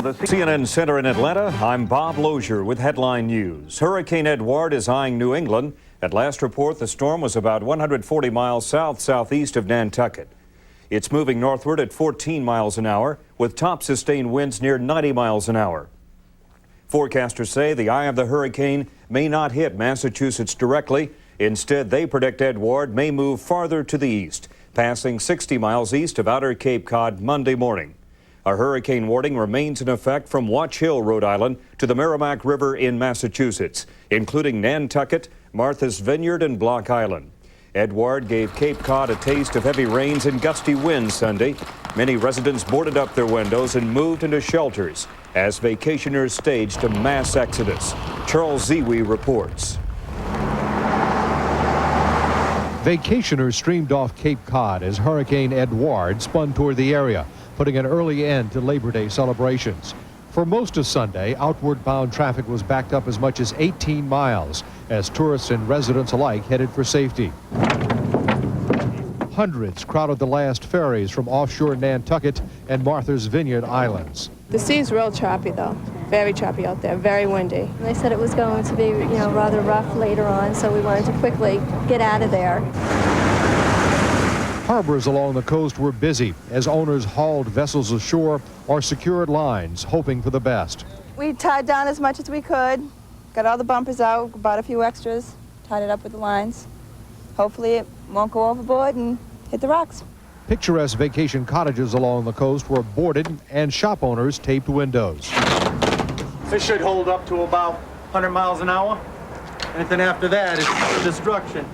the CNN Center in Atlanta, I'm Bob Losure with headline news. Hurricane Edouard is eyeing New England. At last report, the storm was about 140 miles southeast of Nantucket. It's moving northward at 14 miles an hour with top sustained winds near 90 miles an hour. Forecasters say the eye of the hurricane may not hit Massachusetts directly. Instead, they predict Edouard may move farther to the east, passing 60 miles east of outer Cape Cod Monday morning. A hurricane warning remains in effect from Watch Hill, Rhode Island, to the Merrimack River in Massachusetts, including Nantucket, Martha's Vineyard, and Block Island. Edouard gave Cape Cod a taste of heavy rains and gusty winds Sunday. Many residents boarded up their windows and moved into shelters as vacationers staged a mass exodus. Charles Ziwi reports. Vacationers streamed off Cape Cod as Hurricane Edouard spun toward the area, putting an early end to Labor Day celebrations. For most of Sunday, outward bound traffic was backed up as much as 18 miles as tourists and residents alike headed for safety. Hundreds crowded the last ferries from offshore Nantucket and Martha's Vineyard Islands. The sea's real choppy, though. Very choppy out there, very windy. They said it was going to be, rather rough later on, so we wanted to quickly get out of there. Harbors along the coast were busy as owners hauled vessels ashore or secured lines, hoping for the best. We tied down as much as we could, got all the bumpers out, bought a few extras, tied it up with the lines. Hopefully it won't go overboard and hit the rocks. Picturesque vacation cottages along the coast were boarded and shop owners taped windows. This should hold up to about 100 miles an hour. Anything after that is destruction.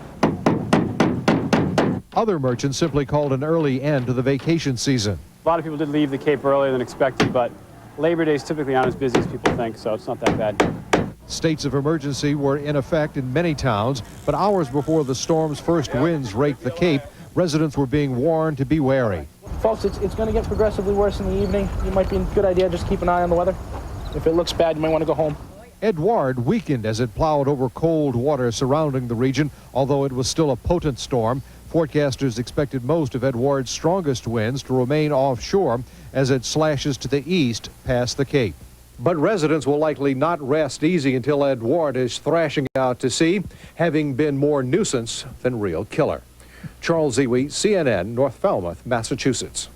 Other merchants simply called an early end to the vacation season. A lot of people did leave the Cape earlier than expected, but Labor Day is typically not as busy as people think, so it's not that bad. States of emergency were in effect in many towns, but hours before the storm's first winds raked the Cape, residents were being warned to be wary. Folks, it's going to get progressively worse in the evening. It might be a good idea just keep an eye on the weather. If it looks bad, you might want to go home. Edouard weakened as it plowed over cold water surrounding the region, although it was still a potent storm. Forecasters expected most of Edouard's strongest winds to remain offshore as it slashes to the east past the Cape. But residents will likely not rest easy until Edouard is thrashing out to sea, having been more nuisance than real killer. Charles Ziwi, CNN, North Falmouth, Massachusetts.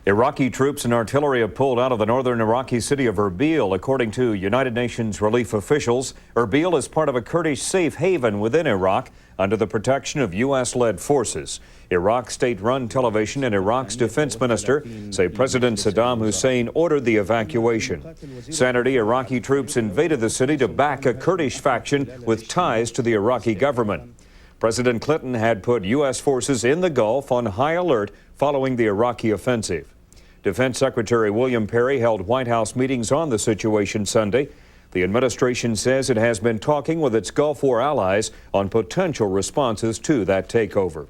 Iraqi troops and artillery have pulled out of the northern Iraqi city of Erbil, according to United Nations relief officials. Erbil is part of a Kurdish safe haven within Iraq under the protection of U.S.-led forces. Iraq state-run television and Iraq's defense minister say President Saddam Hussein ordered the evacuation. Saturday, Iraqi troops invaded the city to back a Kurdish faction with ties to the Iraqi government. President Clinton had put U.S. forces in the Gulf on high alert following the Iraqi offensive. Defense Secretary William Perry held White House meetings on the situation Sunday. The administration says it has been talking with its Gulf War allies on potential responses to that takeover.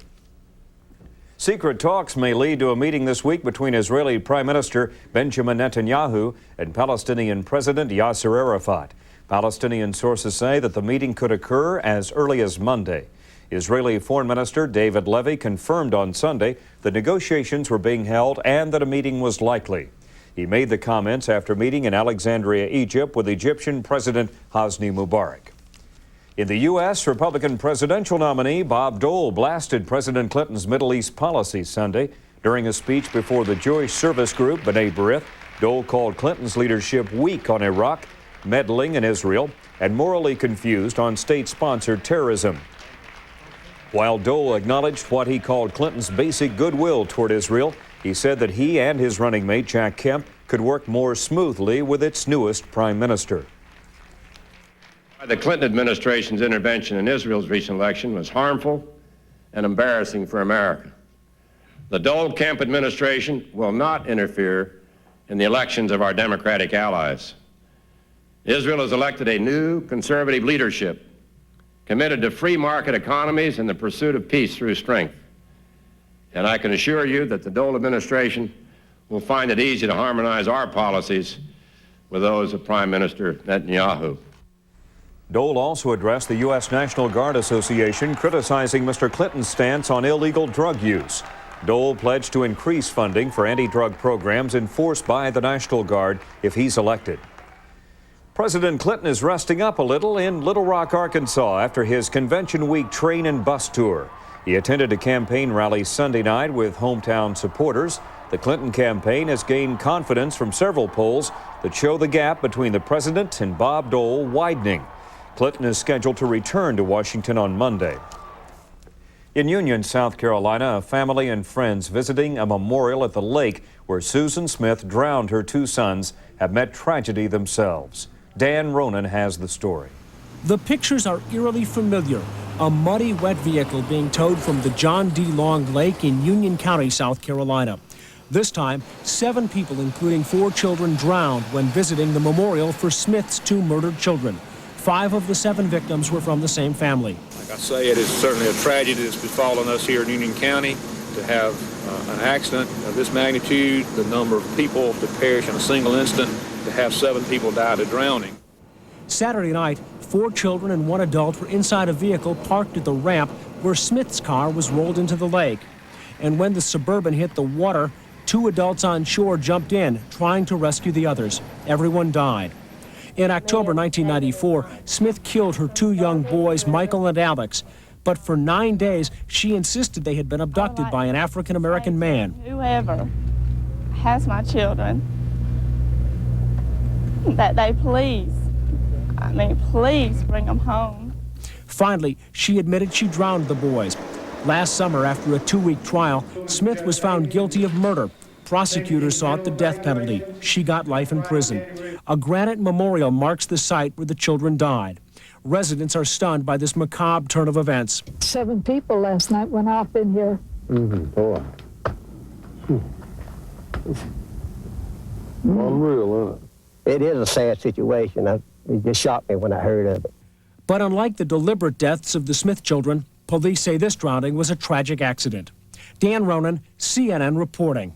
Secret talks may lead to a meeting this week between Israeli Prime Minister Benjamin Netanyahu and Palestinian President Yasser Arafat. Palestinian sources say that the meeting could occur as early as Monday. Israeli Foreign Minister David Levy confirmed on Sunday that negotiations were being held and that a meeting was likely. He made the comments after meeting in Alexandria, Egypt with Egyptian President Hosni Mubarak. In the U.S., Republican presidential nominee Bob Dole blasted President Clinton's Middle East policy Sunday. During a speech before the Jewish service group B'nai B'rith, Dole called Clinton's leadership weak on Iraq, meddling in Israel, and morally confused on state-sponsored terrorism. While Dole acknowledged what he called Clinton's basic goodwill toward Israel, he said that he and his running mate Jack Kemp could work more smoothly with its newest prime minister. The Clinton administration's intervention in Israel's recent election was harmful and embarrassing for America. The Dole-Kemp administration will not interfere in the elections of our Democratic allies. Israel has elected a new conservative leadership committed to free market economies and the pursuit of peace through strength. And I can assure you that the Dole administration will find it easy to harmonize our policies with those of Prime Minister Netanyahu. Dole also addressed the U.S. National Guard Association, criticizing Mr. Clinton's stance on illegal drug use. Dole pledged to increase funding for anti-drug programs enforced by the National Guard if he's elected. President Clinton is resting up a little in Little Rock, Arkansas after his Convention Week train and bus tour. He attended a campaign rally Sunday night with hometown supporters. The Clinton campaign has gained confidence from several polls that show the gap between the president and Bob Dole widening. Clinton is scheduled to return to Washington on Monday. In Union, South Carolina, a family and friends visiting a memorial at the lake where Susan Smith drowned her two sons have met tragedy themselves. Dan Ronan has the story. The pictures are eerily familiar. A muddy, wet vehicle being towed from the John D. Long Lake in Union County, South Carolina. This time, 7 people, including 4 children, drowned when visiting the memorial for Smith's 2 murdered children. 5 of the 7 victims were from the same family. Like I say, it is certainly a tragedy that's befallen us here in Union County to have an accident of this magnitude, the number of people that perish in a single instant, to have 7 people die of drowning. Saturday night, 4 children and 1 adult were inside a vehicle parked at the ramp where Smith's car was rolled into the lake. And when the Suburban hit the water, 2 adults on shore jumped in, trying to rescue the others. Everyone died. In October 1994, Smith killed her 2 young boys, Michael and Alex. But for 9 days, she insisted they had been abducted by an African-American man. Whoever has my children, that they please bring them home. Finally, she admitted she drowned the boys. Last summer, after a 2-week trial, Smith was found guilty of murder. Prosecutors sought the death penalty. She got life in prison. A granite memorial marks the site where the children died. Residents are stunned by this macabre turn of events. 7 people last night went off in here. Boy. Unreal, isn't it? It is a sad situation. It just shocked me when I heard of it. But unlike the deliberate deaths of the Smith children, police say this drowning was a tragic accident. Dan Ronan, CNN reporting.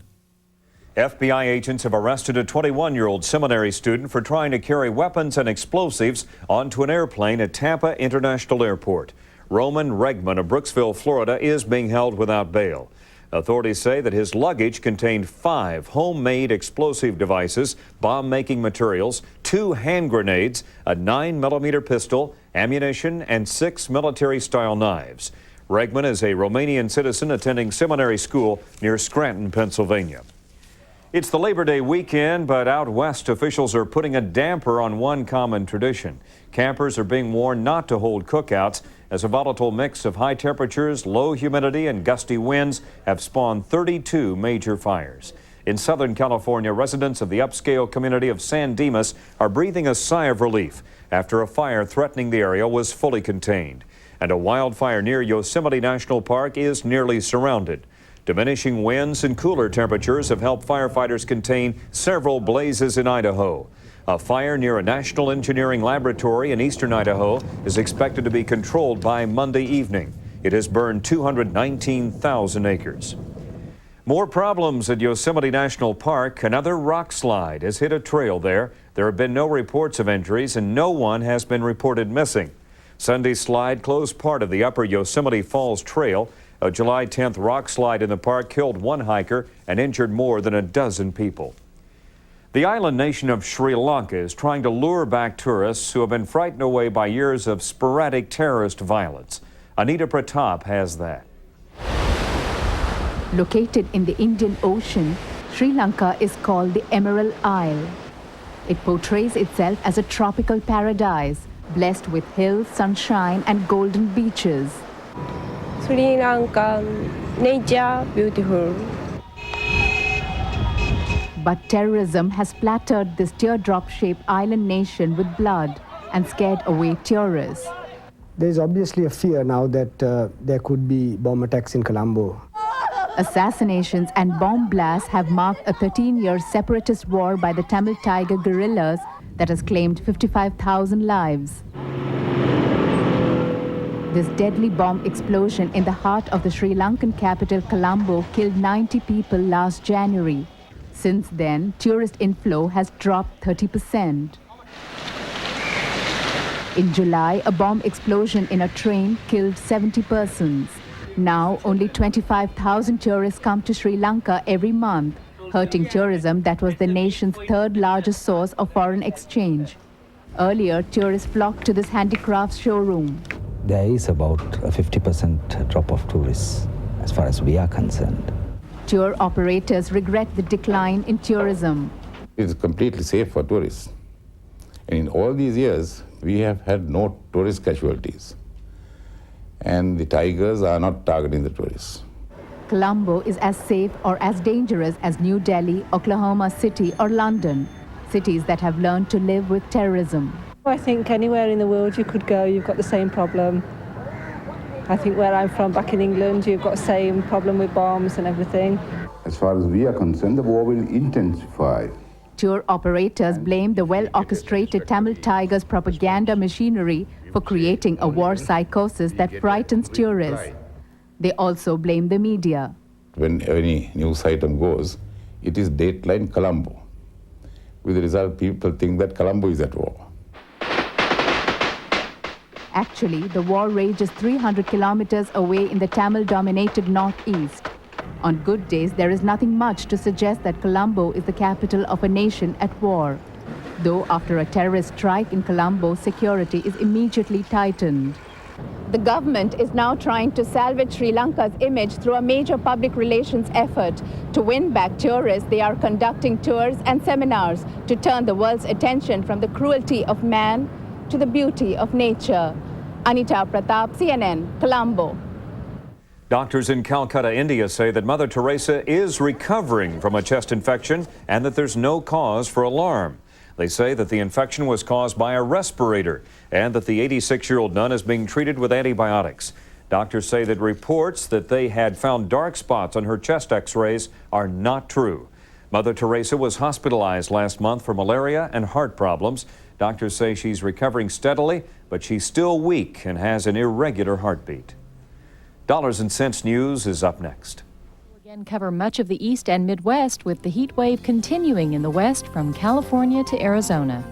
FBI agents have arrested a 21-year-old seminary student for trying to carry weapons and explosives onto an airplane at Tampa International Airport. Roman Regman of Brooksville, Florida, is being held without bail. Authorities say that his luggage contained 5 homemade explosive devices, bomb-making materials, 2 hand grenades, a 9mm pistol, ammunition, and 6 military-style knives. Regman is a Romanian citizen attending seminary school near Scranton, Pennsylvania. It's the Labor Day weekend, but out west, officials are putting a damper on one common tradition. Campers are being warned not to hold cookouts as a volatile mix of high temperatures, low humidity, and gusty winds have spawned 32 major fires. In Southern California, residents of the upscale community of San Dimas are breathing a sigh of relief after a fire threatening the area was fully contained. And a wildfire near Yosemite National Park is nearly surrounded. Diminishing winds and cooler temperatures have helped firefighters contain several blazes in Idaho. A fire near a national engineering laboratory in eastern Idaho is expected to be controlled by Monday evening. It has burned 219,000 acres. More problems at Yosemite National Park. Another rock slide has hit a trail there. There have been no reports of injuries and no one has been reported missing. Sunday's slide closed part of the upper Yosemite Falls Trail. A July 10th rock slide in the park killed 1 hiker and injured more than a dozen people. The island nation of Sri Lanka is trying to lure back tourists who have been frightened away by years of sporadic terrorist violence. Anita Pratap has that. Located in the Indian Ocean, Sri Lanka is called the Emerald Isle. It portrays itself as a tropical paradise, blessed with hills, sunshine, and golden beaches. Sri Lanka, nature, beautiful. But terrorism has splattered this teardrop-shaped island nation with blood and scared away tourists. There's obviously a fear now that there could be bomb attacks in Colombo. Assassinations and bomb blasts have marked a 13-year separatist war by the Tamil Tiger guerrillas that has claimed 55,000 lives. This deadly bomb explosion in the heart of the Sri Lankan capital Colombo killed 90 people last January. Since then, tourist inflow has dropped 30%. In July, a bomb explosion in a train killed 70 persons. Now, only 25,000 tourists come to Sri Lanka every month, hurting tourism that was the nation's third largest source of foreign exchange. Earlier, tourists flocked to this handicrafts showroom. There is about a 50% drop of tourists as far as we are concerned. Tour operators regret the decline in tourism. It's completely safe for tourists. And in all these years, we have had no tourist casualties. And the tigers are not targeting the tourists. Colombo is as safe or as dangerous as New Delhi, Oklahoma City, or London, cities that have learned to live with terrorism. I think anywhere in the world you could go, you've got the same problem. I think where I'm from, back in England, you've got the same problem with bombs and everything. As far as we are concerned, the war will intensify. Tour operators blame the well-orchestrated Tamil Tigers propaganda machinery for creating a war psychosis that frightens tourists. They also blame the media. When any news item goes, it is Dateline Colombo. With the result, people think that Colombo is at war. Actually, the war rages 300 kilometers away in the Tamil-dominated northeast. On good days, there is nothing much to suggest that Colombo is the capital of a nation at war. Though after a terrorist strike in Colombo, security is immediately tightened. The government is now trying to salvage Sri Lanka's image through a major public relations effort. To win back tourists, they are conducting tours and seminars to turn the world's attention from the cruelty of man to the beauty of nature. Anita Pratap, CNN, Colombo. Doctors in Calcutta, India say that Mother Teresa is recovering from a chest infection and that there's no cause for alarm. They say that the infection was caused by a respirator and that the 86-year-old nun is being treated with antibiotics. Doctors say that reports that they had found dark spots on her chest x-rays are not true. Mother Teresa was hospitalized last month for malaria and heart problems. Doctors say she's recovering steadily, but she's still weak and has an irregular heartbeat. Dollars and Cents News is up next. Again, cover much of the East and Midwest with the heat wave continuing in the West from California to Arizona.